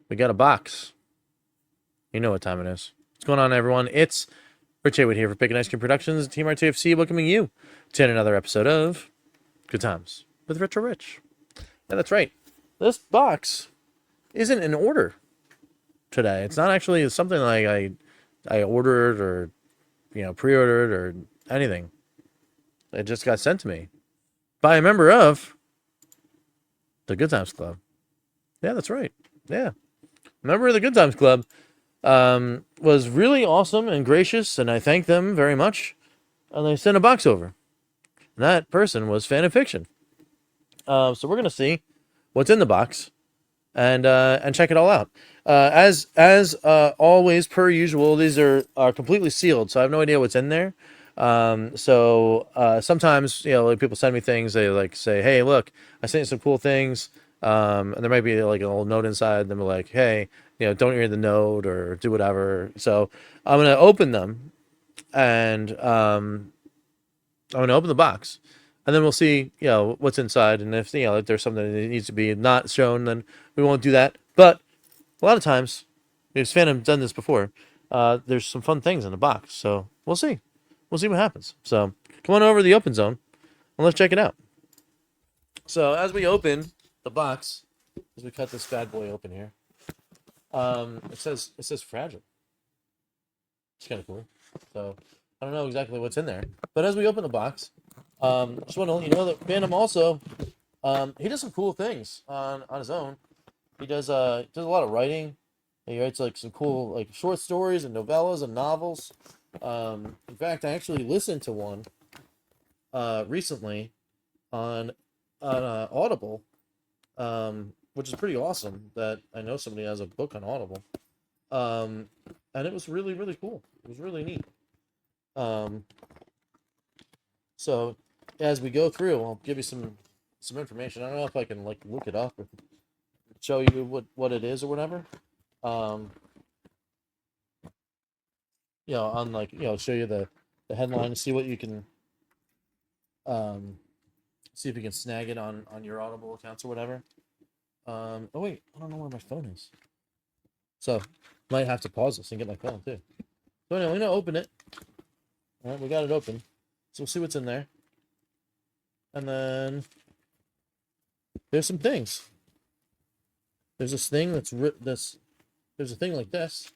We got a box. You know what time it is. What's going on, everyone? It's Rich Haywood here for Pickin' Ice Cream Productions and Team RTFC, welcoming you to another episode of Good Times with Retro Rich. Yeah, that's right. This box isn't in order today. It's not actually something like I ordered or pre-ordered or anything. It just got sent to me by a member of the Good Times Club. Yeah, that's right. Yeah, member of the Good Times Club. Was really awesome and gracious, and I thank them very much. And they sent a box over. And that person was Phantom Fiction. So we're gonna see what's in the box and check it all out. As always, per usual, these are completely sealed, so I have no idea what's in there. Sometimes like people send me things. They like say, "Hey, look, I sent you some cool things." And there might be like a little note inside. And they're like, "Hey, don't read the note or do whatever." So I'm gonna open them and I'm gonna open the box, and then we'll see what's inside, and if there's something that needs to be not shown, then we won't do that. But a lot of times, because Phantom's done this before, there's some fun things in the box, so we'll see. We'll see what happens. So come on over to the open zone and let's check it out. So as we open the box, as we cut this bad boy open here, it says fragile. It's kind of cool. So I don't know exactly what's in there, but as we open the box, just want to let you know that Phantom also he does some cool things on his own. He does a lot of writing. He writes like some cool like short stories and novellas and novels. In fact, I actually listened to one recently on Audible, which is pretty awesome. That I know somebody has a book on Audible, and it was really really cool. It was really neat. Um, so as we go through, I'll give you some information. I don't know if I can like look it up or show you what it is or whatever. Um, on like show you the headline and see what you can um see if you can snag it on your Audible accounts or whatever. Oh wait, I don't know where my phone is. So might have to pause this and get my phone too. So anyway, I'm gonna open it. All right, we got it open. So we'll see what's in there. And then there's some things. There's this thing that's there's a thing like this.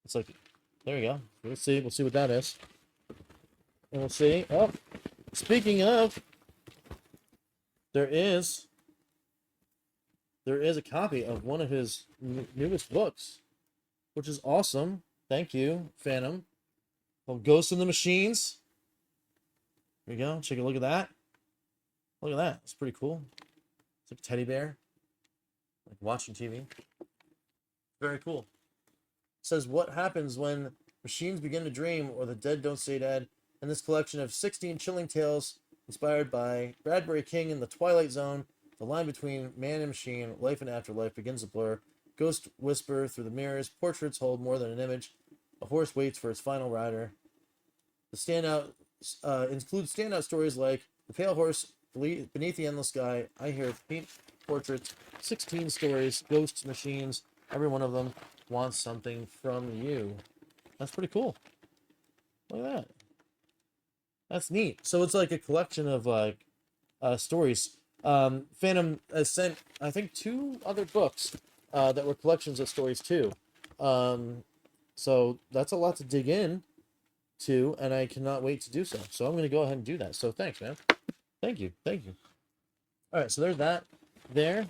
It's like, there you go. We'll see what that is. And we'll see. Oh, speaking of, there is a copy of one of his newest books, which is awesome. Thank you, Phantom. Called Ghosts in the Machines. There you go. Take a look at that. Look at that. It's pretty cool. It's like a teddy bear. Like watching TV. Very cool. It says, what happens when machines begin to dream or the dead don't stay dead? In this collection of 16 chilling tales inspired by Bradbury King in The Twilight Zone, the line between man and machine, life and afterlife begins to blur. Ghosts whisper through the mirrors. Portraits hold more than an image. A horse waits for its final rider. The standout includes standout stories like The Pale Horse, Beneath the Endless Sky, I Hear Paint Portraits, 16 stories, ghosts, machines, every one of them wants something from you. That's pretty cool. Look at that. That's neat. So it's like a collection of like stories. Phantom has sent, I think, 2 other books that were collections of stories too. So that's a lot to dig in to, and I cannot wait to do so. So I'm going to go ahead and do that. So thanks, man. Thank you. All right, so there's that there.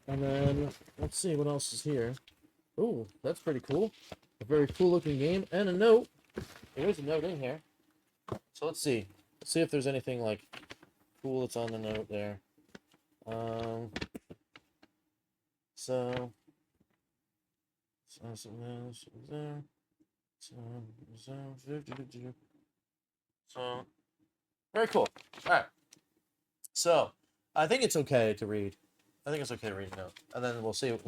And then let's see what else is here. Ooh, that's pretty cool. A very cool looking game and a note. There's a note in here. So let's see. Let's see if there's anything like cool that's on the note there. So very cool. All right. So I think it's okay to read. I think it's okay to read a note, and then we'll see what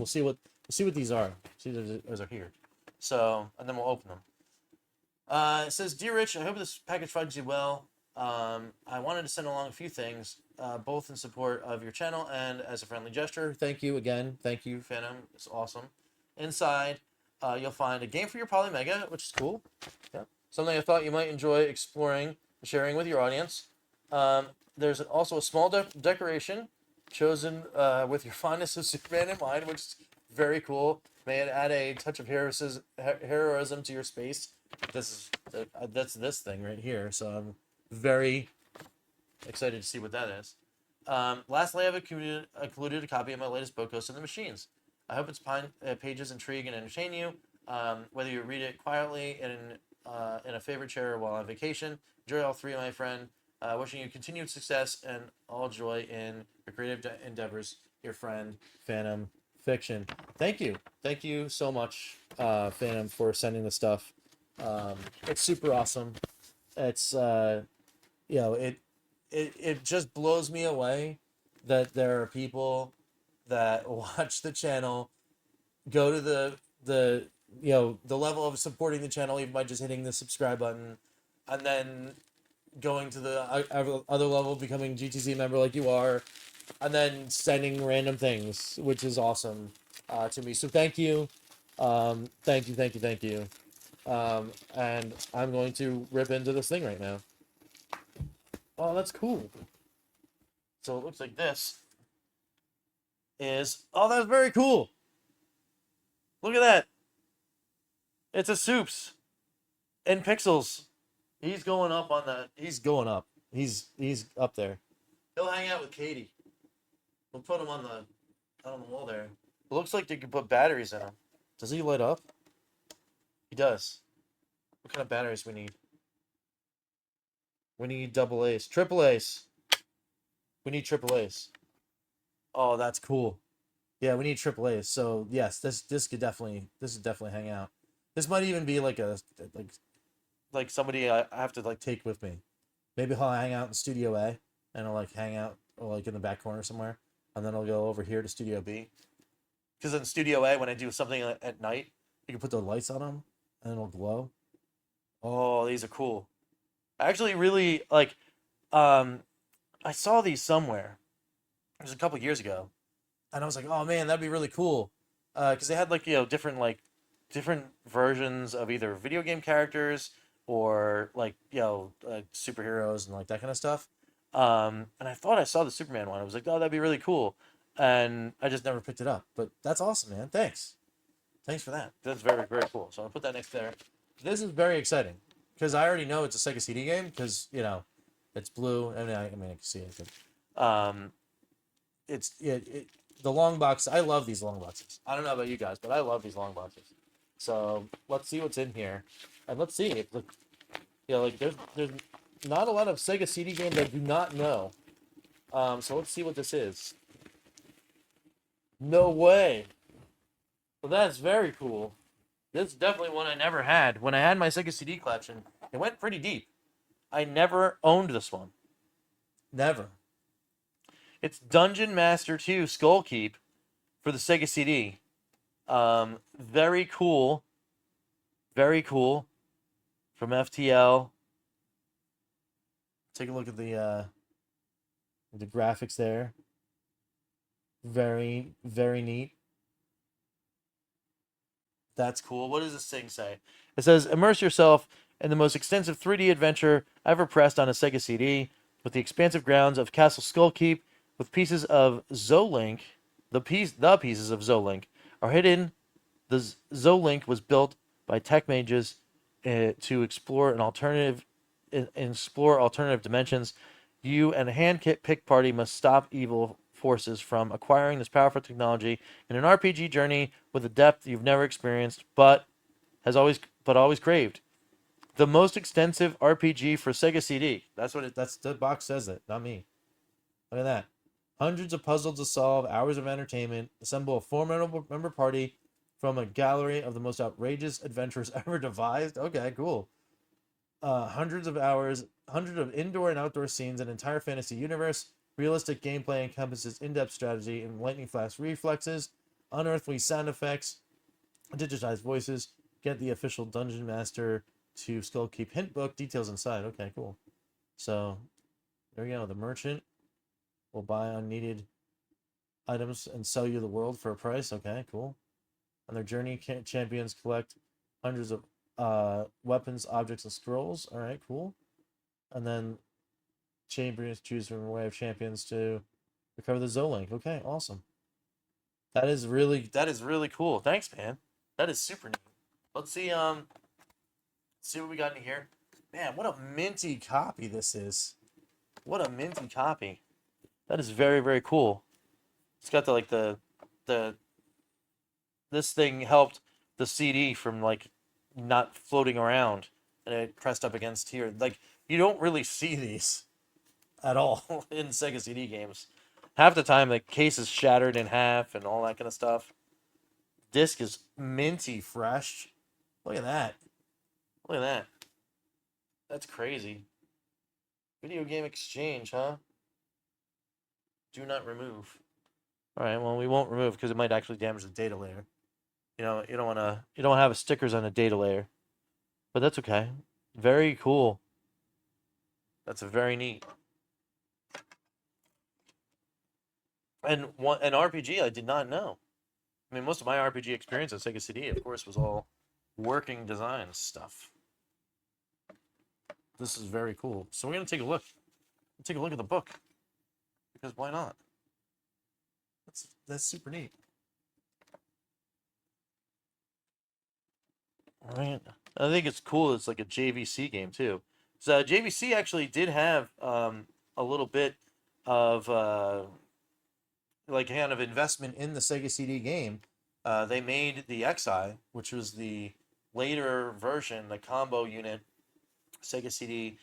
these are. See if those are here. So and then we'll open them. It says, "Dear Rich, I hope this package finds you well. I wanted to send along a few things. both in support of your channel and as a friendly gesture. Thank you again. Thank you, Phantom. It's awesome. Inside, you'll find a game for your Polymega, which is cool. Yeah. Something I thought you might enjoy exploring and sharing with your audience. There's also a small decoration chosen with your fondness of Superman in mind, which is very cool. May it add a touch of heroism to your space. That's this thing right here. So I'm very excited to see what that is. Lastly, I've included a copy of my latest book, Ghost in the Machines. I hope its pages intrigue and entertain you. Whether you read it quietly in a favorite chair while on vacation, enjoy all three, my friend. Wishing you continued success and all joy in your creative endeavors. Your friend, Phantom Fiction. Thank you so much, Phantom, for sending the stuff. It's super awesome. It's it just blows me away that there are people that watch the channel, go to the level of supporting the channel even by just hitting the subscribe button, and then going to the other level, becoming GTC member like you are, and then sending random things, which is awesome to me. So thank you. Thank you. And I'm going to rip into this thing right now. Oh, that's cool. So it looks like this is... Oh, that's very cool. Look at that. It's a Soups in pixels. He's going up on that. He's going up. He's up there. He'll hang out with Katie. We'll put him on the wall there. It looks like you can put batteries in him. Does he light up? He does. What kind of batteries we need? We need double A's. Triple A's. We need triple A's. Oh, that's cool. Yeah, we need triple A's. So yes, this could definitely hang out. This might even be like somebody I have to take with me. Maybe I'll hang out in Studio A and I'll hang out in the back corner somewhere, and then I'll go over here to Studio B. Because in Studio A, when I do something at night, you can put the lights on them and it'll glow. Oh, these are cool. I actually really I saw these somewhere. It was a couple years ago, and I was like, oh man, that'd be really cool. Because they had different versions of either video game characters or superheroes and that kind of stuff. And I thought I saw the Superman one. I was like, oh, that'd be really cool. And I just never picked it up. But that's awesome, man. Thanks for that. That's very, very cool. So I'll put that next there. This is very exciting because I already know it's a Sega CD game because it's blue. I can see it. But, the long box. I love these long boxes. I don't know about you guys, but I love these long boxes. So let's see what's in here, and let's see if there's not a lot of Sega CD games I do not know. So let's see what this is. No way. Well, that's very cool. This is definitely one I never had. When I had my Sega CD collection, it went pretty deep. I never owned this one. Never. It's Dungeon Master 2 Skull Keep for the Sega CD. Very cool. Very cool. From FTL. Take a look at the graphics there. Very, very neat. That's cool. What does this thing say? It says, immerse yourself in the most extensive 3D adventure ever pressed on a Sega CD with the expansive grounds of Castle Skullkeep with pieces of Zolink. The pieces of Zolink are hidden. The Zolink was built by tech mages to explore alternative dimensions. You and a hand-picked party must stop evil forces from acquiring this powerful technology in an RPG journey with a depth you've never experienced, but always craved. The most extensive RPG for Sega CD. That's the box says it, not me. Look at that. Hundreds of puzzles to solve, hours of entertainment. Assemble a formidable member party from a gallery of the most outrageous adventures ever devised. Okay, cool. Hundreds of indoor and outdoor scenes, an entire fantasy universe. Realistic gameplay encompasses in-depth strategy and lightning-fast reflexes, unearthly sound effects, digitized voices. Get the official Dungeon Master to Skullkeep hint book. Details inside. Okay, cool. So, there we go. The Merchant. will buy unneeded items and sell you the world for a price. Okay, cool. On their journey, champions collect hundreds of weapons, objects, and scrolls. All right, cool. And then champions choose from a way of champions to recover the Zolink. Okay, awesome. That is really cool. Thanks, man. That is super neat. Let's see what we got in here. Man, what a minty copy this is. What a minty copy. That is very cool. It's got the this thing helped the CD from like not floating around, and it pressed up against here. Like, you don't really see these at all in Sega CD games. Half the time the case is shattered in half and all that kind of stuff. Disc is minty fresh. Look at that. Look at that. That's crazy. Video game exchange, huh? Do not remove. All right, well, we won't remove because it might actually damage the data layer. You know, you don't have stickers on a data layer. But that's okay. Very cool. That's very neat. And an RPG I did not know. I mean, most of my RPG experience on Sega CD, of course, was all working design stuff. This is very cool. So we're gonna take a look. Take a look at the book, because why not? That's super neat. All right. I think it's cool. It's like a JVC game too. So JVC actually did have a little bit of like kind of investment in the Sega CD game. They made the XI, which was the later version, the combo unit Sega CD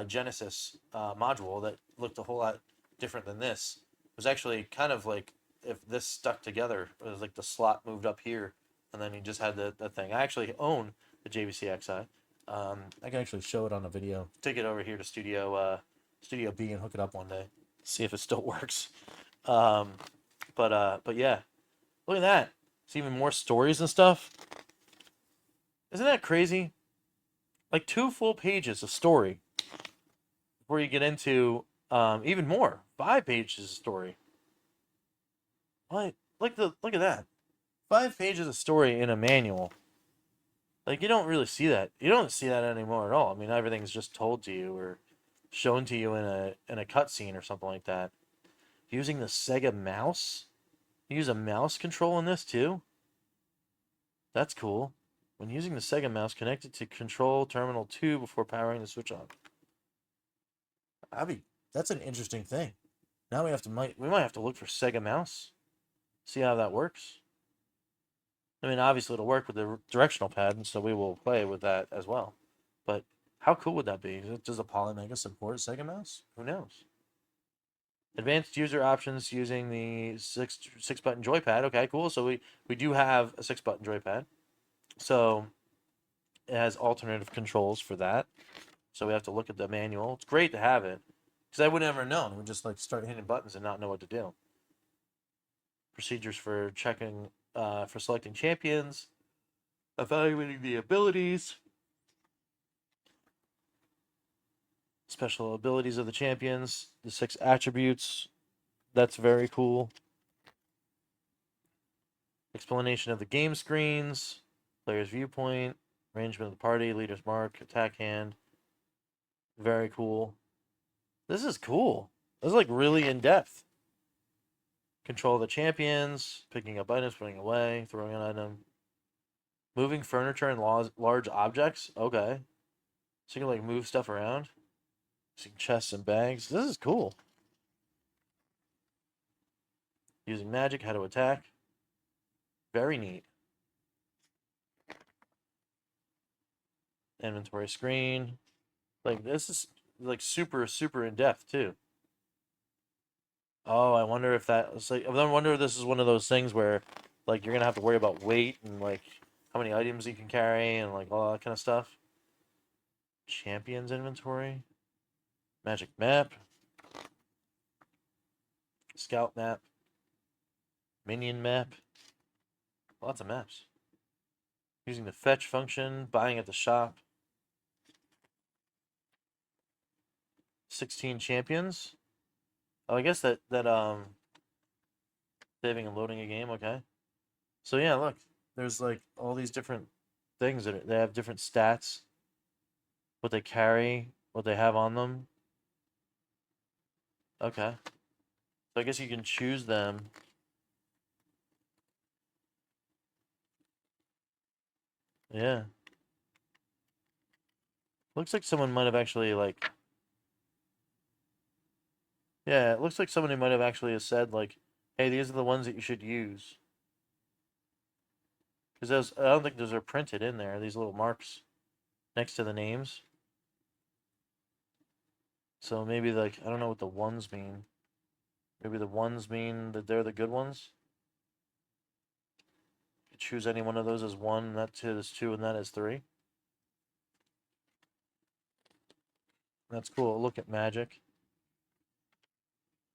Genesis module that looked a whole lot different than this. It was actually kind of like if this stuck together. It was like the slot moved up here, and then you just had the thing. I actually own the JVC XI. I can actually show it on a video. Take it over here to Studio B and hook it up one day. See if it still works. But yeah, look at that. It's even more stories and stuff. Isn't that crazy? Like 2 full pages of story before you get into even more. 5 pages of story. What? Look at that. 5 pages of story in a manual. Like, you don't really see that. You don't see that anymore at all. I mean, everything's just told to you or shown to you in a cutscene or something like that. Using the Sega mouse? You use a mouse control in this too? That's cool. When using the Sega mouse, connect it to control terminal 2 before powering the switch on. That's an interesting thing. Now we might have to look for Sega mouse. See how that works. I mean, obviously it'll work with the directional pad, and so we will play with that as well. But how cool would that be? Does a Polymega support Sega mouse? Who knows? Advanced user options using the six button joypad. Okay, cool. So we do have a 6-button joypad. So it has alternative controls for that. So we have to look at the manual. It's great to have it, because I would never have known. We'd just like start hitting buttons and not know what to do. Procedures for checking, for selecting champions, evaluating the abilities, special abilities of the champions, the 6 attributes. That's very cool. Explanation of the game screens, player's viewpoint, arrangement of the party, leader's mark, attack hand. Very cool. This is cool. This is like really in depth. Control the champions, picking up items, putting away, throwing an item, moving furniture and large objects. Okay, so you can like move stuff around. Using chests and bags. This is cool. Using magic, how to attack. Very neat. Inventory screen. Like, this is like super in depth too. Oh, I wonder if that. Like, I wonder if this is one of those things where, like, you're gonna have to worry about weight and like how many items you can carry and like all that kind of stuff. Champions inventory. Magic map. Scout map. Minion map. Lots of maps. Using the fetch function, buying at the shop. 16 champions. Oh, I guess that saving and loading a game. Okay. So yeah, look, there's like all these different things that they have different stats, what they carry, what they have on them. Okay. So I guess you can choose them. Yeah. Looks like someone might have actually like yeah, it looks like somebody might have actually has said like, hey, these are the ones that you should use. Because those I don't think those are printed in there, these little marks next to the names. So maybe like I don't know what the ones mean. Maybe the ones mean that they're the good ones. You choose any one of those as one, and that is two, and that is three. That's cool. Look at magic.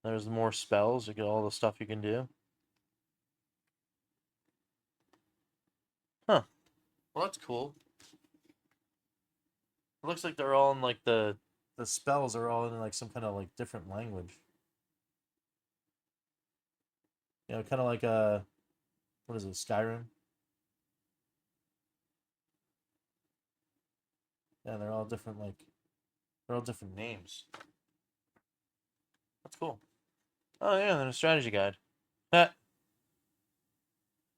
There's more spells. You get all the stuff you can do. Huh. Well, that's cool. It looks like they're all in like the spells are all in like some kind of like different language. You know, kind of like what is it, Skyrim? Yeah, they're all different they're all different names. That's cool. Oh yeah, then a strategy guide. Ha.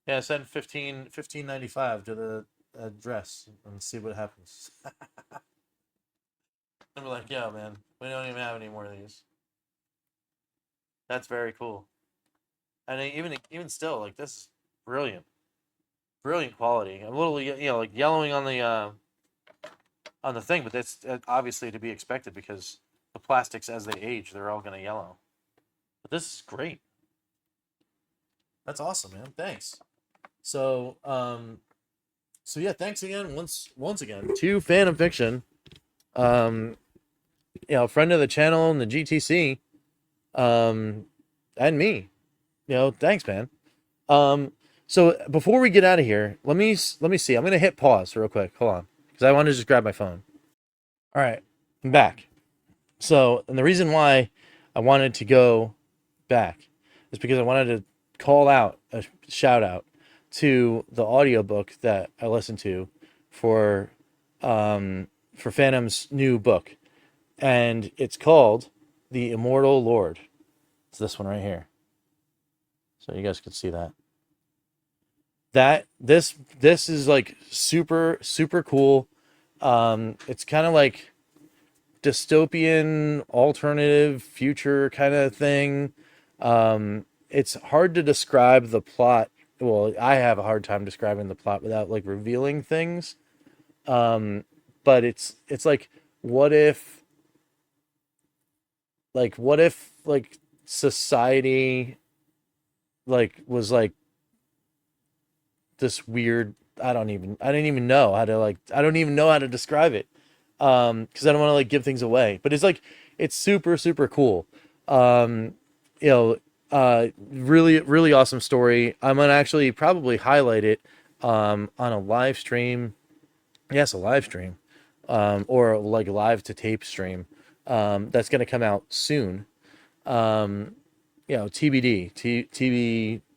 Yeah, send 15.95 to the address and see what happens. And we're like, yeah, man, we don't even have any more of these. That's very cool. And even still, like this is brilliant, brilliant quality. I'm literally like yellowing on the thing, but that's obviously to be expected because the plastics as they age, they're all gonna yellow. But this is great. That's awesome, man. Thanks. So so yeah, thanks again once again to Phantom Fiction. Um, friend of the channel and the GTC. Um, and me. Thanks, man. Um, so before we get out of here, let me see. I'm gonna hit pause real quick. Hold on, because I want to just grab my phone. All right, I'm back. So, and the reason why I wanted to go back is because I wanted to call out a shout out to the audiobook that I listened to for for Phantom's new book, and it's called The Immortal Lord. It's this one right here. So you guys can see that. This is like super super cool. It's kind of like dystopian alternative future kind of thing. It's hard to describe the plot. Well, I have a hard time describing the plot without like revealing things. But it's like what if like society like was like this weird I didn't even know how to like I don't even know how to describe it because I don't want to like give things away, but it's like it's super super cool. um you know really really awesome story. I'm gonna actually probably highlight it on a live stream. Yes, a live stream, or like a live to tape stream that's gonna come out soon. um TBD,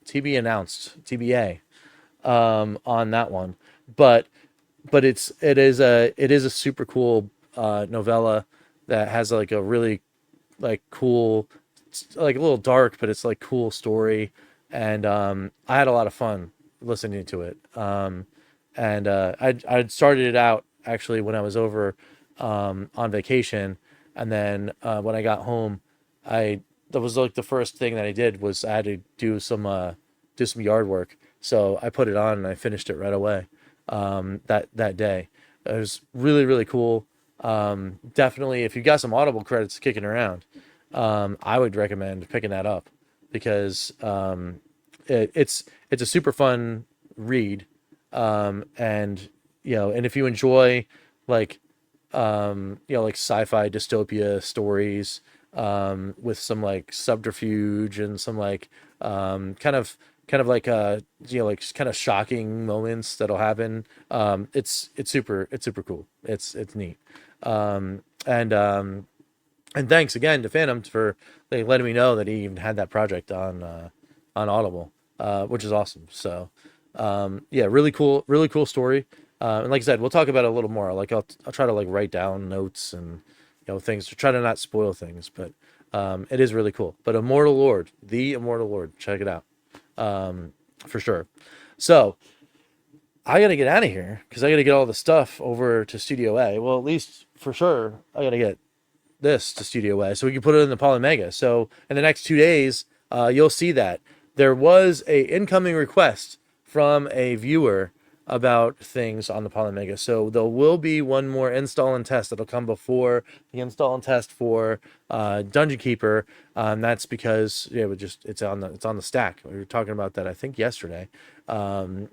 TB announced, TBA on that one. But it is a super cool novella that has like a really like cool, like a little dark, but it's like cool story. And I had a lot of fun listening to it. And I'd started it out actually when I was over on vacation, and then when I got home, I that was like the first thing that I did was I had to do some yard work. So I put it on and I finished it right away that day. It was really really cool. Definitely, if you got some Audible credits kicking around, I would recommend picking that up because it's a super fun read. And and if you enjoy like like sci-fi dystopia stories with some like subterfuge and some like kind of like like kind of shocking moments that'll happen. It's super cool. It's neat. And And thanks again to Phantom for letting me know that he even had that project on Audible, which is awesome. So yeah, really cool story. And like I said, we'll talk about it a little more. Like I'll try to like write down notes and things to try to not spoil things, but it is really cool. But Immortal Lord, the Immortal Lord, check it out for sure. So I gotta get out of here because I gotta get all the stuff over to Studio A. Well, at least for sure, I gotta get this to Studio A so we can put it in the Polymega. So in the next 2 days, you'll see that there was a incoming request from a viewer about things on the Polymega. So there will be one more install and test that'll come before the install and test for Dungeon Keeper. That's because it's on the stack. We were talking about that I think yesterday when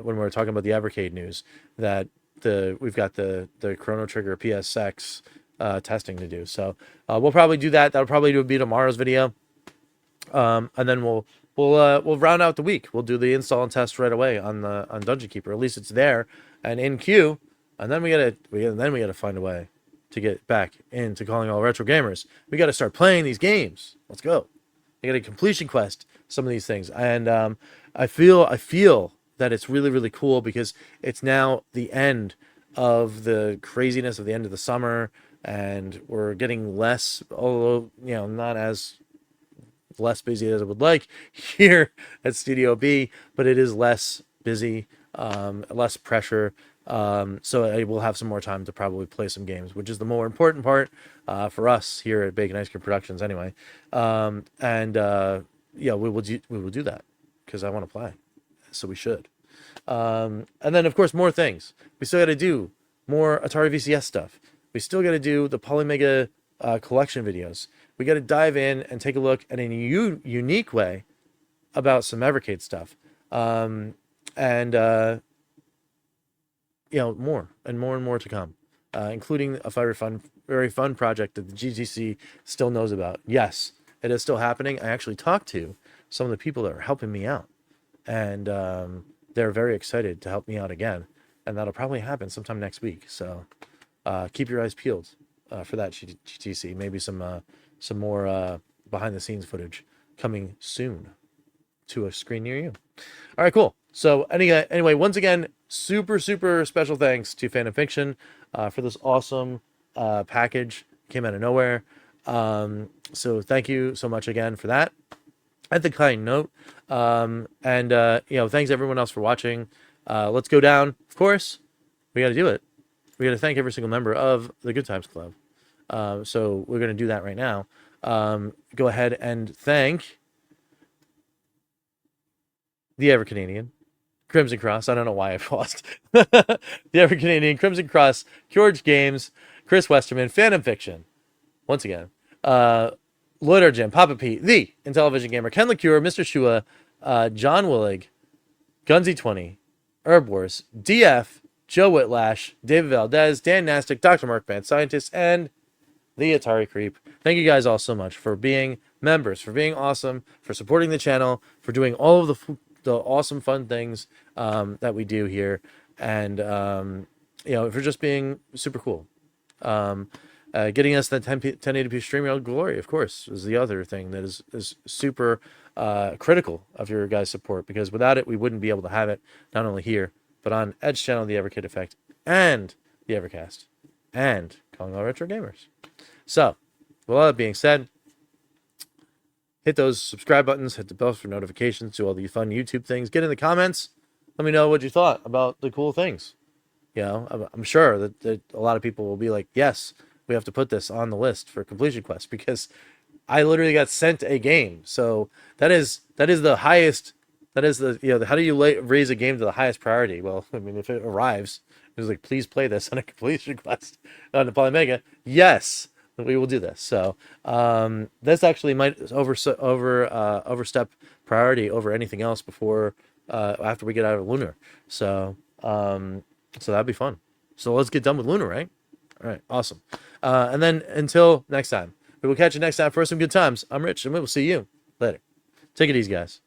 we were talking about the Evercade news that we've got the Chrono Trigger PSX testing to do. So we'll probably do that. That'll probably be tomorrow's video, and then we'll round out the week. We'll do the install and test right away on Dungeon Keeper. At least it's there and in queue. And then we gotta find a way to get back into calling all retro gamers. We got to start playing these games. Let's go. I got a completion quest. Some of these things, and I feel that it's really cool because it's now the end of the craziness of the end of the summer. And we're getting less, although not as less busy as I would like here at Studio B, but it is less busy, less pressure. So I will have some more time to probably play some games, which is the more important part for us here at Bacon Ice Cream Productions, anyway. Yeah, we will do that because I want to play, so we should. And then of course more things. We still got to do more Atari VCS stuff. We still got to do the Polymega collection videos. We got to dive in and take a look at a unique way about some Evercade stuff. More and more to come, including a very fun project that the GTC still knows about. Yes, it is still happening. I actually talked to some of the people that are helping me out, and they're very excited to help me out again, and that'll probably happen sometime next week. So keep your eyes peeled for that GTC. Maybe some more behind the scenes footage coming soon to a screen near you. All right, cool. So anyway, once again, super special thanks to Phantom Fiction for this awesome package. Came out of nowhere. So thank you so much again for that. At the kind note, thanks everyone else for watching. Let's go down. Of course, we got to do it. We got to thank every single member of the Good Times Club. So we're going to do that right now. Go ahead and thank the EverCanadian, Crimson Cross. I don't know why I paused. The EverCanadian, Crimson Cross, George Games, Chris Westerman, Phantom Fiction. Once again, Lloyd Jim, Papa Pete, the Intellivision Gamer, Ken LaCure, Mr. Shua, John Willig, Gunsy20, Herb Wars, DF, Joe Whitlash, David Valdez, Dan Nastic, Dr. Mark Band Scientist, and the Atari Creep. Thank you guys all so much for being members, for being awesome, for supporting the channel, for doing all of the awesome fun things that we do here, and for just being super cool. Getting us that 1080p stream glory, of course, is the other thing that is super critical of your guys' support, because without it, we wouldn't be able to have it, not only here, but on Edge Channel, the Evercade Effect, and the Evercast, and Calling All Retro Gamers. So, with all that being said, hit those subscribe buttons, hit the bells for notifications, do all the fun YouTube things, get in the comments, let me know what you thought about the cool things. I'm sure that a lot of people will be like, yes, we have to put this on the list for completion quest, because I literally got sent a game. So that is the highest. That is the how do you raise a game to the highest priority? Well, I mean, if it arrives, it's like, please play this on a completion quest on the Polymega. Yes, we will do this. So this actually might overstep priority over anything else before after we get out of Lunar. So that'd be fun. So let's get done with Lunar, right? All right, awesome. And then until next time, we will catch you next time for some good times. I'm Rich, and we will see you later. Take it easy, guys.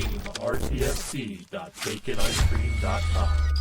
team, rtfc.baconicecream.com.